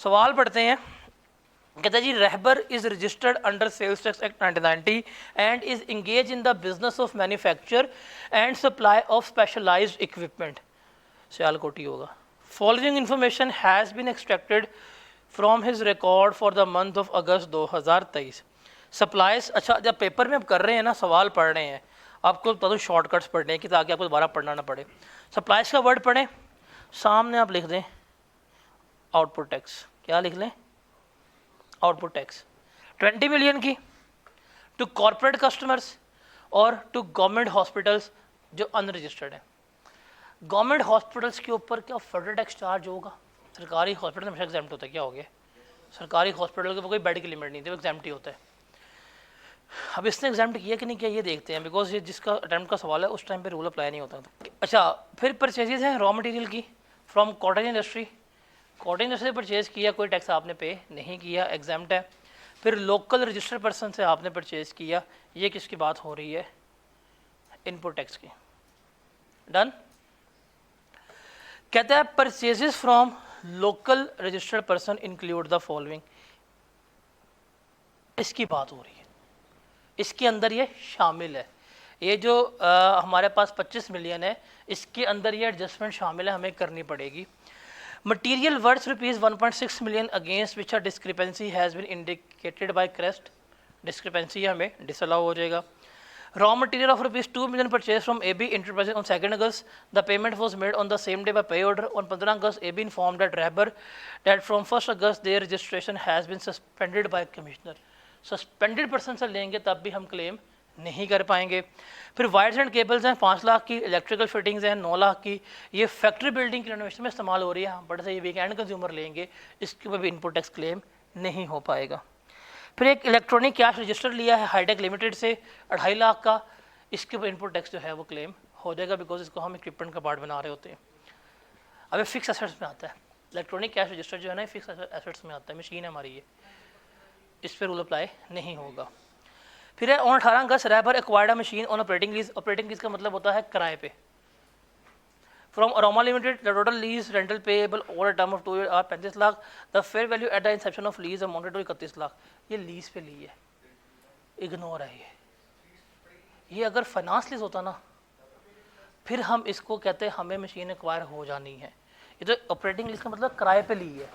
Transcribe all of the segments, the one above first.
सवाल पढ़ते हैं, कहता है जी Rahbar is registered under sales tax act 1990 and is engage in the business of manufacture and supply of specialized equipment, सियालकोटी होगा। Following information has been extracted from his record for the month of August 2023। Supplies, अच्छा जब paper में आप कर रहे हैं ना, सवाल पढ़ रहे हैं, आपको बता दूँ शॉर्टकट्स पढ़ने हैं कि ताकि आपको दोबारा पढ़ना ना पड़े। सप्लाईज का वर्ड पढ़ें, सामने आप लिख दें आउटपुट टैक्स। क्या लिख लें? आउटपुट टैक्स 20 मिलियन की टू कॉर्पोरेट कस्टमर्स और टू गवर्नमेंट हॉस्पिटल्स जो अनरजिस्टर्ड है। गवर्नमेंट हॉस्पिटल्स के ऊपर क्या फेडरल टैक्स चार्ज होगा? सरकारी हॉस्पिटल हमेशा एग्जाम्प्ट होता है। क्या हो गया? सरकारी हॉस्पिटल के कोई बेड की लिमिट नहीं थी, वो एग्जाम्प्ट ही होता है। अब इसने एग्जाम्प्ट किया कि नहीं किया ये देखते हैं, बिकॉज ये जिसका अटैम्प्ट का सवाल है उस टाइम पे रूल अप्लाई नहीं होता था। अच्छा, फिर परचेजेज हैं रॉ मटेरियल की from cottage industry. Cottage industry से परचेज किया, कोई टैक्स आपने पे नहीं किया, एग्जाम्प्ट है। फिर लोकल रजिस्टर्ड पर्सन से आपने परचेज किया, ये किसकी बात हो रही है? इनपुट टैक्स की। डन। कहता है purchases from local registered person include the following, इसकी बात हो रही है, इसके अंदर ये शामिल है। ये जो हमारे पास 25 मिलियन है, इसके अंदर ये एडजस्टमेंट शामिल है, हमें करनी पड़ेगी। Material worth ₹1.6 million against which a discrepancy has been indicated by Crest, discrepancy हमें डिसअलाउ हो जाएगा। Raw material of ₹2 million purchase from AB Enterprises on 2 August. The payment was made on the same day by pay order. On 15 August, AB informed that Rahbar that from 1 August their registration has been suspended by commissioner. Suspended person से लेंगे तब भी हम claim नहीं कर पाएंगे। फिर wires and cables हैं 5 लाख की, इलेक्ट्रिकल फिटिंग्स हैं 9 लाख की, ये फैक्ट्री बिल्डिंग की रेनोवेशन में इस्तेमाल हो रही है, बट से ये वीकेंड कंज्यूमर लेंगे, इसके ऊपर भी इनपुट टैक्स क्लेम नहीं हो पाएगा। फिर एक इलेक्ट्रॉनिक कैश रजिस्टर लिया है हाईटेक लिमिटेड से 2.5 लाख का, इसके ऊपर इनपुट टैक्स जो है वो क्लेम हो जाएगा, बिकॉज इसको हम इक्विपमेंट का पार्ट बना रहे होते हैं। अब ये फिक्स एसेट्स में आता है, इलेक्ट्रॉनिक कैश रजिस्टर जो है ना फिक्स एसेट्स में आता है, मशीन है हमारी ये, इस पर रूल अप्लाई नहीं होगा। फिर है on 18 August Rahbar acquired machine on operating lease. Operating lease का मतलब होता है किराए पे। From Aroma Limited the total lease rental payable over a term of 2 year 35 lakh. The fair value at the inception of lease amounted to 31 lakh. ये lease पे ली है, ignore है ये अगर फाइनेंस लीज होता ना फिर हम इसको कहते हैं हमें मशीन एक्वायर हो जानी है। ये तो ऑपरेटिंग लीज का मतलब किराए पे ली है।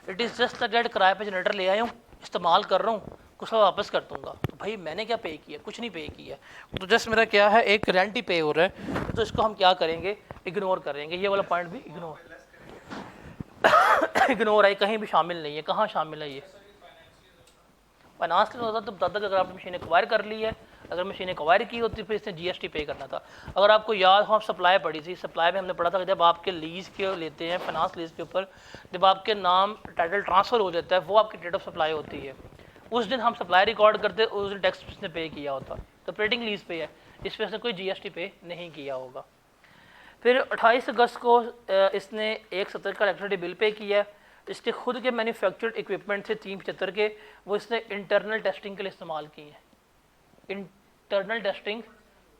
इट इज़ जस्ट दैट किराए पे जनरेटर ले आया हूँ, इस्तेमाल कर रहा हूँ, कुछ वापस कर दूंगा। तो भाई मैंने क्या पे किया? कुछ नहीं पे किया, तो जस्ट मेरा क्या है एक रेंट ही पे हो रहा है, तो इसको हम क्या करेंगे? इग्नोर करेंगे। ये वाला पॉइंट भी इग्नोर है, कहीं भी शामिल नहीं है। कहाँ शामिल है ये? फाइनेंस होता तो दादा अगर आपने मशीन एक्वायर कर ली है, अगर मशीन एक्वायर की होती फिर इसने GST पे करना था। अगर आपको याद हो, सप्लाई पड़ी थी, सप्लाई में हमने पढ़ा था कि जब आपके लीज के लेते हैं फाइनेंस लीज के ऊपर, जब आपके नाम टाइटल ट्रांसफ़र हो जाता है वो आपकी डेट ऑफ सप्लाई होती है, उस दिन हम सप्लाई रिकॉर्ड करते, उस दिन टैक्स इसने पे किया होता। तो ऑपरेटिंग लीज पे है, इस पर इसने कोई GST पे नहीं किया होगा। फिर 28 अगस्त को इसने 170 का इलेक्ट्रिसिटी बिल पे किया है। इसके खुद के मैन्युफैक्चर्ड इक्विपमेंट थे 375 के, वो इसने इंटरनल टेस्टिंग के लिए इस्तेमाल किए हैं। इंटरनल टेस्टिंग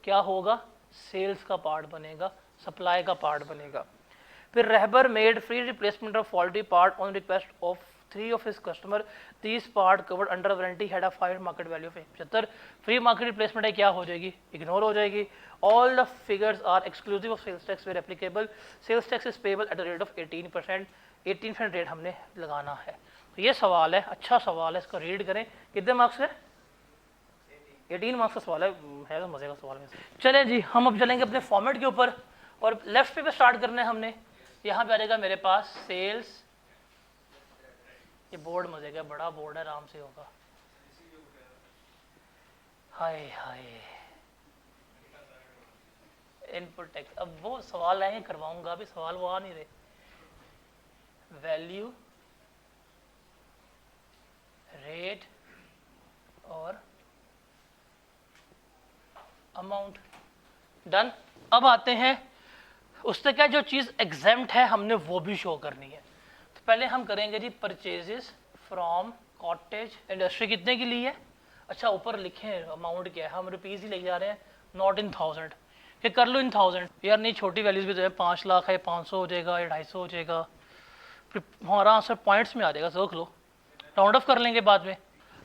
क्या होगा? सेल्स का पार्ट बनेगा, सप्लाई का पार्ट बनेगा। फिर Rahbar made free replacement of faulty part on request of 3 of his customer. These part covered under warranty had a 5 market value of 75। Free market replacement है, क्या हो जाएगी? इग्नोर हो जाएगी। All the figures are exclusive of sales tax where applicable. Sales tax is payable at the rate of 18%। 18% rate हमने लगाना है। तो ये सवाल है, अच्छा सवाल है, इसको रीड करें। कितने मार्क्स है? 18 मार्क्स का सवाल है तो मजे का सवाल है। चलें जी, हम अब चलेंगे अपने फॉर्मेट के ऊपर और लेफ्ट पे स्टार्ट करना है हमने। यहाँ पे आ जाएगा मेरे पास सेल्स, ये बोर्ड मजे का बड़ा बोर्ड है, आराम से होगा। हाय हाय, इनपुट टैक्स। अब वो सवाल आएंगे करवाऊंगा, अभी सवाल वो आ नहीं रहे। वैल्यू, रेट और अमाउंट। डन। अब आते हैं उससे क्या जो चीज़ एग्जेम्प्ट है हमने वो भी शो करनी है। तो पहले हम करेंगे जी परचेजेस फ्रॉम कॉटेज इंडस्ट्री। कितने की ली है? अच्छा ऊपर लिखें अमाउंट क्या है, हम रुपीज़ ही ले जा रहे हैं, नॉट इन थाउजेंड। कि कर लो इन थाउजेंड यार, नहीं छोटी वैल्यूज भी तो है, 5 लाख है, 500 हो जाएगा या 250 हो जाएगा। हमारा आंसर पॉइंट्स में आ जाएगा, देख लो, राउंड ऑफ कर लेंगे बाद में।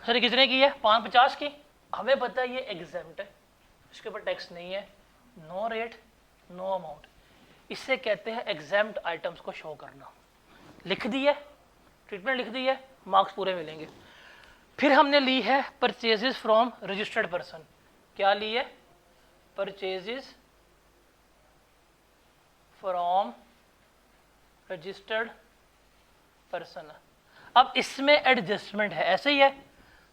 सर ये कितने की है? 550 की। हमें पता है ये एग्जाम्प्ट है, इसके ऊपर टैक्स नहीं है, नो रेट नो अमाउंट। इससे कहते हैं एग्जाम्प्ट आइटम्स को शो करना। लिख दी है, ट्रीटमेंट लिख दी है, मार्क्स पूरे मिलेंगे। फिर हमने ली है परचेजेस फ्रॉम रजिस्टर्ड पर्सन। क्या ली है? Purchases from registered person. अब इसमें एडजस्टमेंट है, ऐसे ही है,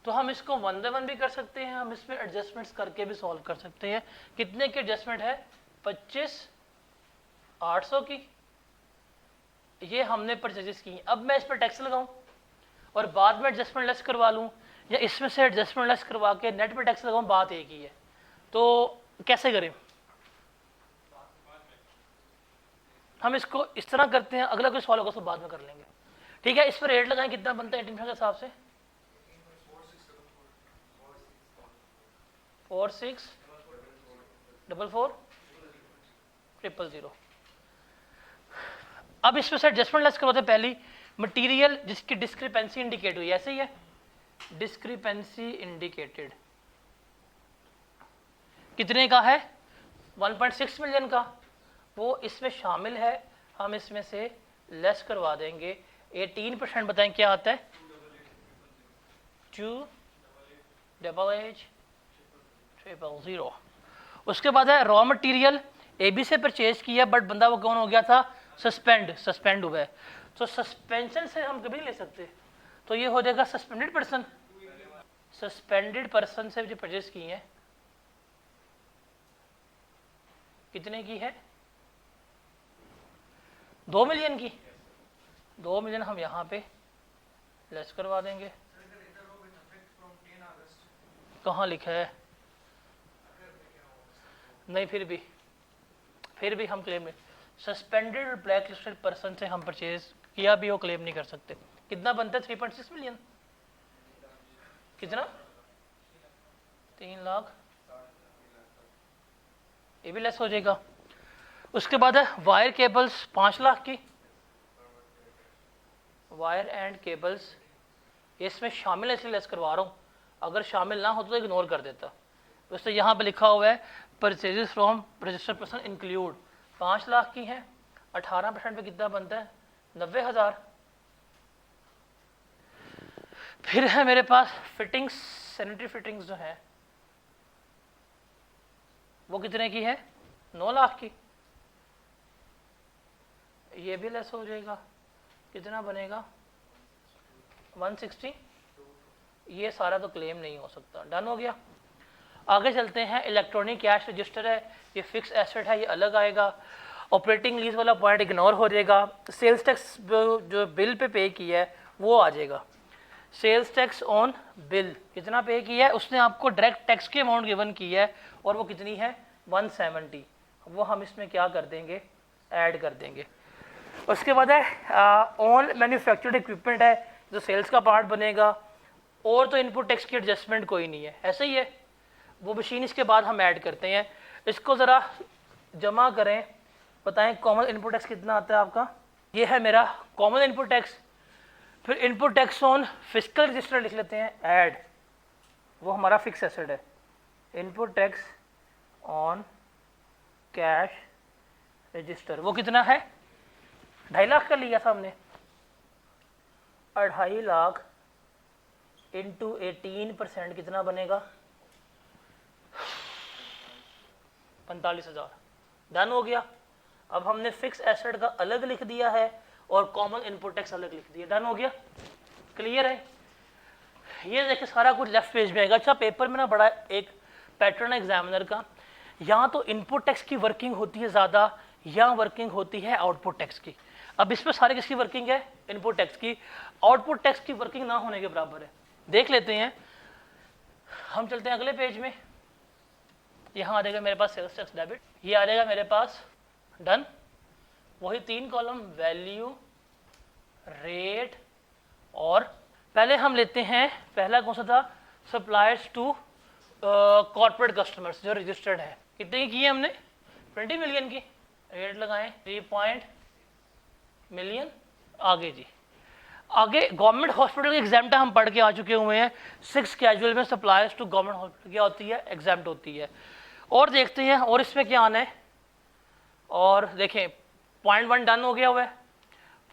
तो हम इसको 1 बाय 1 भी कर सकते हैं, हम इसमें एडजस्टमेंट्स करके भी सॉल्व कर सकते हैं। कितने की एडजस्टमेंट है? 25,800 की। ये हमने परचेजेस की। अब मैं इस पर टैक्स लगाऊं और बाद में एडजस्टमेंट लेस करवा लूं, या इसमें से एडजस्टमेंट लेस करवा के नेट पे टैक्स लगाऊं, बात एक ही है। तो कैसे करें? हम इसको इस तरह करते हैं, अगला कोई सवाल होगा तो बाद में कर लेंगे, ठीक है। इस पर रेट लगाएं, कितना बनता है 18% के हिसाब से? 46440000। अब इसमें से एडजस्टमेंट लेस करवाते हैं। पहली मटेरियल जिसकी डिस्क्रिपेंसी इंडिकेट हुई, ऐसे ही है, डिस्क्रिपेंसी इंडिकेटेड, कितने का है? 1.6 मिलियन का, वो इसमें शामिल है, हम इसमें से लेस करवा देंगे। 18% बताएं क्या आता है? 2880000। उसके बाद है रॉ मटेरियल, एबी से परचेज किया, बट बंदा वो कौन हो गया था? सस्पेंड हुआ है, तो सस्पेंशन से हम कभी नहीं ले सकते, तो ये हो जाएगा सस्पेंडेड पर्सन। सस्पेंडेड पर्सन से जो परचेज की है, कितने की है? 2 मिलियन की। 2 मिलियन हम यहाँ पे लेस करवा देंगे। कहाँ लिखा है? नहीं, फिर भी हम क्लेम नहीं, सस्पेंडेड और ब्लैक लिस्टेड पर्सन से हम परचेज किया भी वो क्लेम नहीं कर सकते। कितना बनता है? 3.6 मिलियन। कितना? 3 लाख। ये भी लेस हो जाएगा। उसके बाद है वायर केबल्स, 5 लाख की। वायर एंड केबल्स इसमें शामिल है, इसलिए लेस करवा रहा हूँ, अगर शामिल ना हो तो इग्नोर कर देता। दोस्तों यहाँ पे लिखा हुआ है purchases from registered person include, 5 lakh की है। 18% पे कितना बनता है? 90,000। फिर है मेरे पास फिटिंग्स, सैनिटरी फिटिंग्स जो है वो कितने की है? 9 लाख की। ये भी लेस हो जाएगा, कितना बनेगा? 160। ये सारा तो क्लेम नहीं हो सकता, डन हो गया। आगे चलते हैं, इलेक्ट्रॉनिक कैश रजिस्टर है, ये फिक्स एसेट है, ये अलग आएगा। ऑपरेटिंग लीज वाला पॉइंट इग्नोर हो जाएगा। सेल्स टैक्स जो बिल पे किया है वो आ जाएगा। सेल्स टैक्स ऑन बिल कितना पे किया है, उसने आपको डायरेक्ट टैक्स की अमाउंट गिवन की है, और वो कितनी है? 170। वो हम इसमें क्या कर देंगे? ऐड कर देंगे। उसके बाद है ऑन मैन्युफैक्चर्ड इक्विपमेंट है, जो सेल्स का पार्ट बनेगा, और तो इनपुट टैक्स की एडजस्टमेंट कोई नहीं है, ऐसे ही है। वो मशीन इसके बाद हम ऐड करते हैं। इसको ज़रा जमा करें, बताएं कॉमन इनपुट टैक्स कितना आता है आपका? ये है मेरा कॉमन इनपुट टैक्स। फिर input tax on physical register लिख लेते हैं, ऐड, वो हमारा फिक्स एसेट है। Input tax on cash register वो कितना है? 2.5 लाख का लिया था हमने। 2.5 लाख इंटू 18% कितना बनेगा? 45,000। डन हो गया। अब हमने फिक्स एसेट का अलग लिख दिया है और कॉमन इनपुट टैक्स अलग लिख दिया। डन हो गया, क्लियर है। ये देखिए सारा कुछ लेफ्ट पेज में आएगा। अच्छा, पेपर में ना बड़ा एक पैटर्न है एग्जामिनर का, यहाँ तो इनपुट टैक्स की वर्किंग होती है ज़्यादा, यहाँ वर्किंग होती है आउटपुट टैक्स की। अब इसमें सारे किसकी वर्किंग है? इनपुट टैक्स की। आउटपुट टैक्स की वर्किंग ना होने के बराबर है। देख लेते हैं, हम चलते हैं अगले पेज में। यहाँ आ जाएगा मेरे पास सेल्स टैक्स डेबिट, ये आ जाएगा मेरे पास। डन। वही 3 कॉलम, वैल्यू, रेट, और पहले हम लेते हैं, पहला कौन सा था? सप्लायर्स टू कॉर्पोरेट कस्टमर्स, जो रजिस्टर्ड है। कितने की है हमने? 20 मिलियन की। रेट लगाएं 3 मिलियन आगे जी, आगे गवर्नमेंट हॉस्पिटल के एग्जाम हम पढ़ के आ चुके हुए हैं। 6 कैजुअल में सप्लाईज टू गवर्नमेंट हॉस्पिटल क्या होती है, एग्जाम्प्ट होती है। और देखते हैं और इसमें क्या आना है। और देखें पॉइंट 1 डन हो गया हुआ है,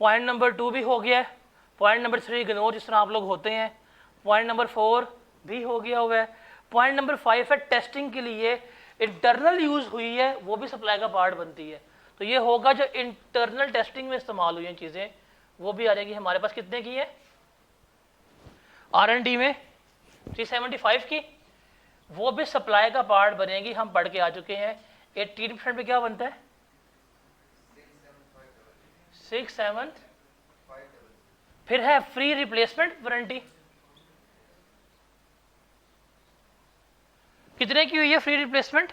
पॉइंट नंबर 2 भी हो गया है, पॉइंट नंबर 3 इग्नोर जिस तरह आप लोग होते हैं, पॉइंट नंबर 4 भी हो गया हुआ है, पॉइंट नंबर 5 है टेस्टिंग के लिए इंटरनल यूज हुई है, वो भी सप्लाई का पार्ट बनती है। तो ये होगा जो इंटरनल टेस्टिंग में इस्तेमाल हुई हैं चीज़ें, वो भी आ जाएगी हमारे पास। कितने की है R&D में 375 की, वो भी सप्लाई का पार्ट बनेगी, हम पढ़ के आ चुके हैं। 18% पे क्या बनता है 675। फिर है फ्री रिप्लेसमेंट वारंटी, कितने की हुई है फ्री रिप्लेसमेंट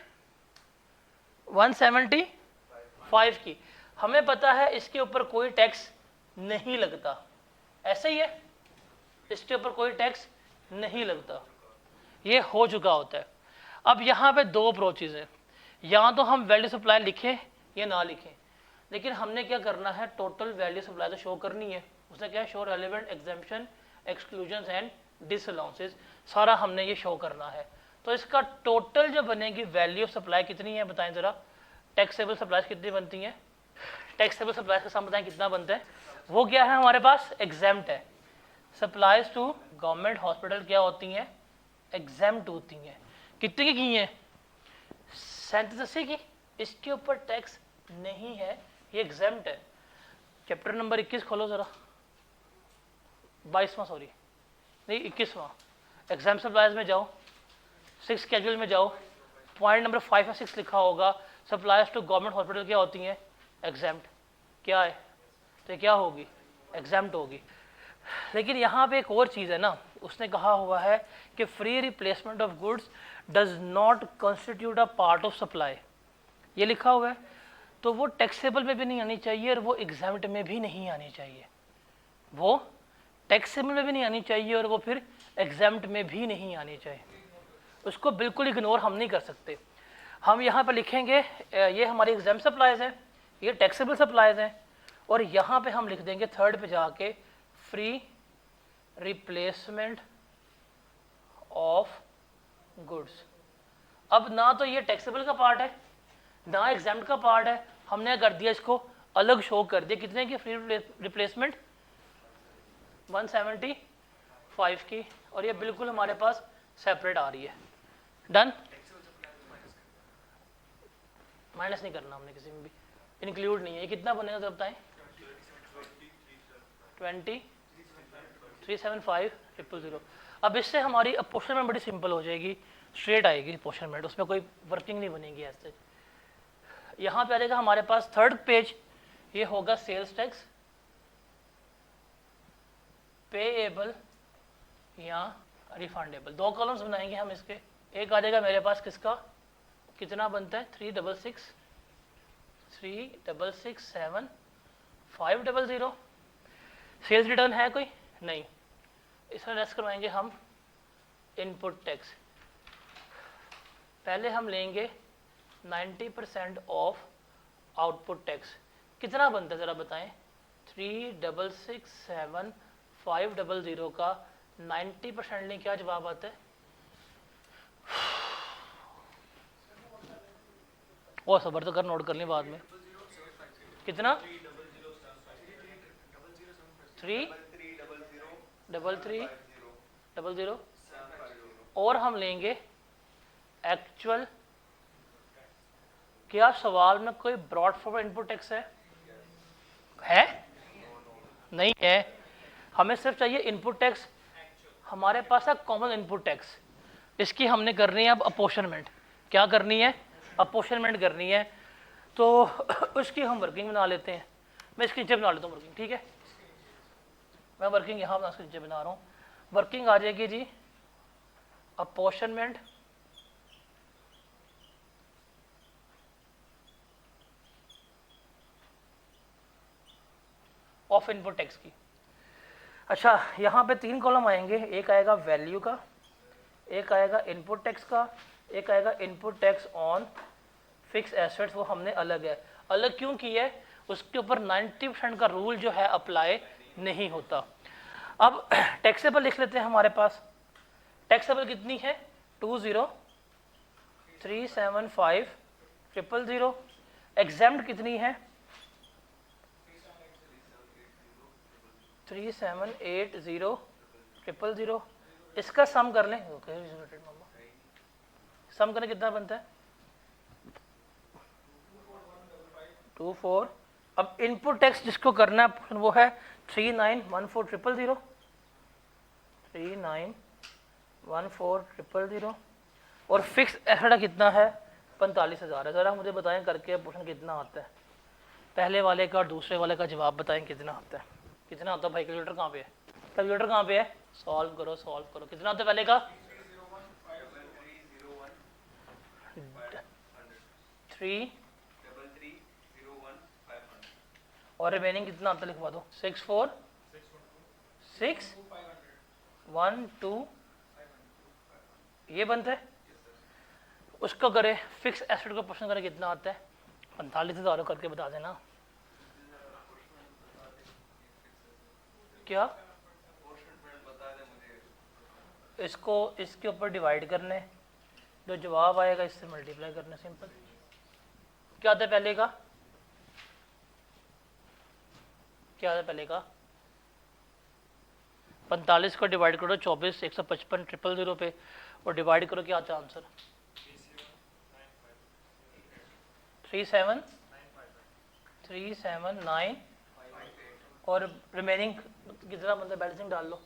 175 की। हमें पता है इसके ऊपर कोई टैक्स नहीं लगता, ऐसे ही है, इसके ऊपर कोई टैक्स नहीं लगता, ये हो चुका होता है। अब यहाँ पे दो अप्रोचेज है, या तो हम वैल्यू सप्लाई लिखें या ना लिखें, लेकिन हमने क्या करना है, टोटल वैल्यू सप्लाई तो शो करनी है। उसने क्या show relevant exemption exclusion and disallowances, सारा हमने ये शो करना है। तो इसका टोटल जो बनेगी वैल्यू ऑफ सप्लाई कितनी है बताएं जरा। टैक्सेबल सप्लाई कितनी बनती है, टैक्सेबल सप्लाई का सम बताएं कितना बनता है। वो क्या है हमारे पास एग्जाम्प्ट है। सप्लाईज टू गवर्नमेंट हॉस्पिटल क्या होती हैं, एग्जाम्प्ट होती हैं। कितने की हैं 87 की, इसके ऊपर टैक्स नहीं है, ये एग्जाम्प्ट है। चैप्टर नंबर 21 खोलो जरा, 22वां सॉरी नहीं 21वां, एग्जाम सप्लाईज में जाओ, 6 कैजुअल में जाओ, पॉइंट नंबर 5 या 6 लिखा होगा सप्लाईज टू गवर्नमेंट हॉस्पिटल क्या होती हैं, एग्जाम्प्ट। क्या है तो क्या होगी, एग्जाम्प्ट होगी। लेकिन यहाँ पे एक और चीज़ है ना, उसने कहा हुआ है कि free replacement of goods does not constitute a part of supply, ये लिखा हुआ है। तो वो टैक्सेबल में भी नहीं आनी चाहिए और वो एग्जाम्प्ट में भी नहीं आनी चाहिए, वो टैक्सेबल में भी नहीं आनी चाहिए और वो फिर एग्जाम्प्ट में भी नहीं आनी चाहिए। उसको बिल्कुल इग्नोर हम नहीं कर सकते। हम यहाँ पर लिखेंगे ये हमारी एग्जाम सप्लाईज हैं, ये टैक्सेबल सप्लाईज हैं, और यहाँ पे हम लिख देंगे थर्ड पे जाके फ्री रिप्लेसमेंट ऑफ गुड्स। अब ना तो ये टैक्सेबल का पार्ट है ना एग्जाम्प्ट का पार्ट है, हमने कर दिया इसको अलग शो कर दिया। कितने की फ्री रिप्लेसमेंट 175 की, और ये बिल्कुल हमारे पास सेपरेट आ रही है। डन, माइनस नहीं करना हमने किसी में भी, इंक्लूड नहीं है। ये कितना बनेगा जब बताएं 20,375,000। अब इससे हमारी अपोर्शनमेंट बड़ी सिंपल हो जाएगी, स्ट्रेट आएगी अपोर्शनमेंट, उसमें कोई वर्किंग नहीं बनेगी ऐसे। यहाँ पे आ जाएगा हमारे पास थर्ड पेज, ये होगा सेल्स टैक्स पेएबल या रिफंडेबल। दो कॉलम्स बनाएंगे हम इसके। एक आ जाएगा मेरे पास किसका, कितना बनता है 366,7,500। सेल्स रिटर्न है कोई नहीं, इसमें लेस करवाएंगे हम इनपुट टैक्स। पहले हम लेंगे 90% ऑफ आउटपुट टैक्स। कितना बनता है ज़रा बताएं, 366,7,500 का 90% लें, क्या जवाब आता है। वो सबर तो कर, नोट कर लें बाद में। कितना 333,000 और हम लेंगे एक्चुअल। क्या सवाल में कोई ब्रॉड फॉरवर्ड इनपुट टैक्स है नहीं है, हमें सिर्फ चाहिए इनपुट टैक्स। हमारे पास है कॉमन इनपुट टैक्स, इसकी हमने करनी है अब अपोर्शनमेंट। क्या करनी है, अपोर्शनमेंट करनी है। तो उसकी हम वर्किंग बना लेते हैं। मैं इसके नीचे बना लेता हूँ वर्किंग, ठीक है। मैं वर्किंग यहाँ इसके नीचे बना रहा हूँ। वर्किंग आ जाएगी जी अपोर्शनमेंट ऑफ इनपुट टैक्स की। अच्छा, यहाँ पे 3 कॉलम आएंगे, एक आएगा वैल्यू का, एक आएगा इनपुट टैक्स का, एक आएगा input tax on fix assets. वो हमने अलग है, अलग क्यों की है, उसके ऊपर 90% का रूल जो है अप्लाई नहीं होता। अब टैक्सेबल लिख लेते हैं। हमारे पास टैक्सेबल कितनी है 20,375,000। एग्जाम्प्ट कितनी है 3,780,000। इसका सम कर लें, सम करने कितना बनता है 24। अब इनपुट टैक्स जिसको करना है वो है 3914,000, 3914,000। और फिक्स एसेट कितना है 45,000 है। ज़रा मुझे बताएं करके पोर्शन कितना आता है, पहले वाले का और दूसरे वाले का जवाब बताएं कितना आता है। कितना आता है भाई, कैलकुलेटर कहाँ पे है, कैलकुलेटर कहाँ पे है, सॉल्व करो सॉल्व करो। कितना आता है पहले का 3 और रिमेनिंग कितना आता है लिखवा दो 646,1,2 ये बनता है। उसको करें फिक्स एसेट को पोर्शन करें कितना आता है 45,000 करके बता देना। क्या इसको इसके ऊपर डिवाइड करने, जो जवाब आएगा इससे मल्टीप्लाई करना, सिंपल। क्या आता है पहले का, क्या आता है पहले का 45 को डिवाइड करो 24 155 000 पे और डिवाइड करो, क्या आता है आंसर 37,9 और रिमेनिंग कितना बनता है बैलेंसिंग डाल लो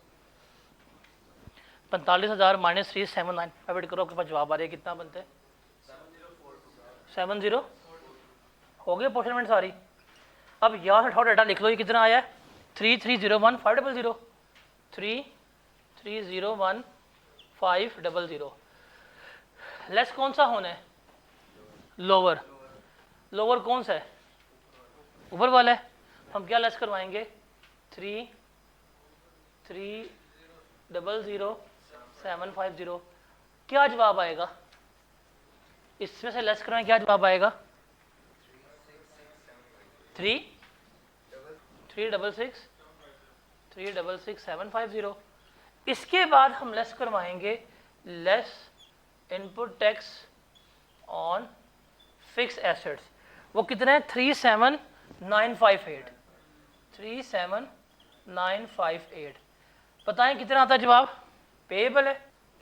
45,000 माइनस 379 एड करो, आपके पास जवाब आ रहा है कितना बनता है 70। हो गया पोर्शनमेंट सारी। अब यहाँ से उठाओ डाटा लिख लो, ये कितना आया है 3301,500, 3301,500। लेस कौन सा होना है लोअर, लोअर कौन सा है ऊपर वाला है। हम क्या लेस करवाएंगे 33,00750। क्या जवाब आएगा इसमें से लेस करवाएं, क्या जवाब आएगा 3,66750। इसके बाद हम लेस करवाएंगे less input tax on fix assets, वो कितना है 37,958, 37,958। बताएं कितना आता है जवाब, पेएबल है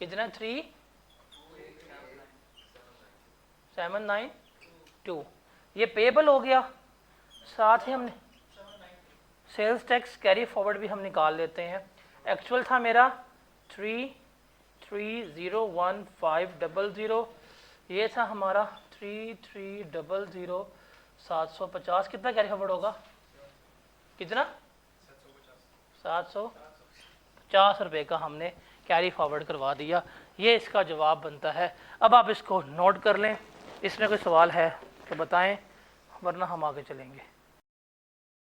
कितना 3,792, ये पेएबल हो गया। साथ ही हमने सेल्स टैक्स कैरी फॉरवर्ड भी हम निकाल लेते हैं। एक्चुअल था मेरा 33,01,500, ये था हमारा 33,00,750। कितना कैरी फॉरवर्ड होगा, कितना 750 रुपये का हमने कैरी फॉरवर्ड करवा दिया। ये इसका जवाब बनता है। अब आप इसको नोट कर लें, इसमें कोई सवाल है तो बताएं, वरना हम आगे चलेंगे।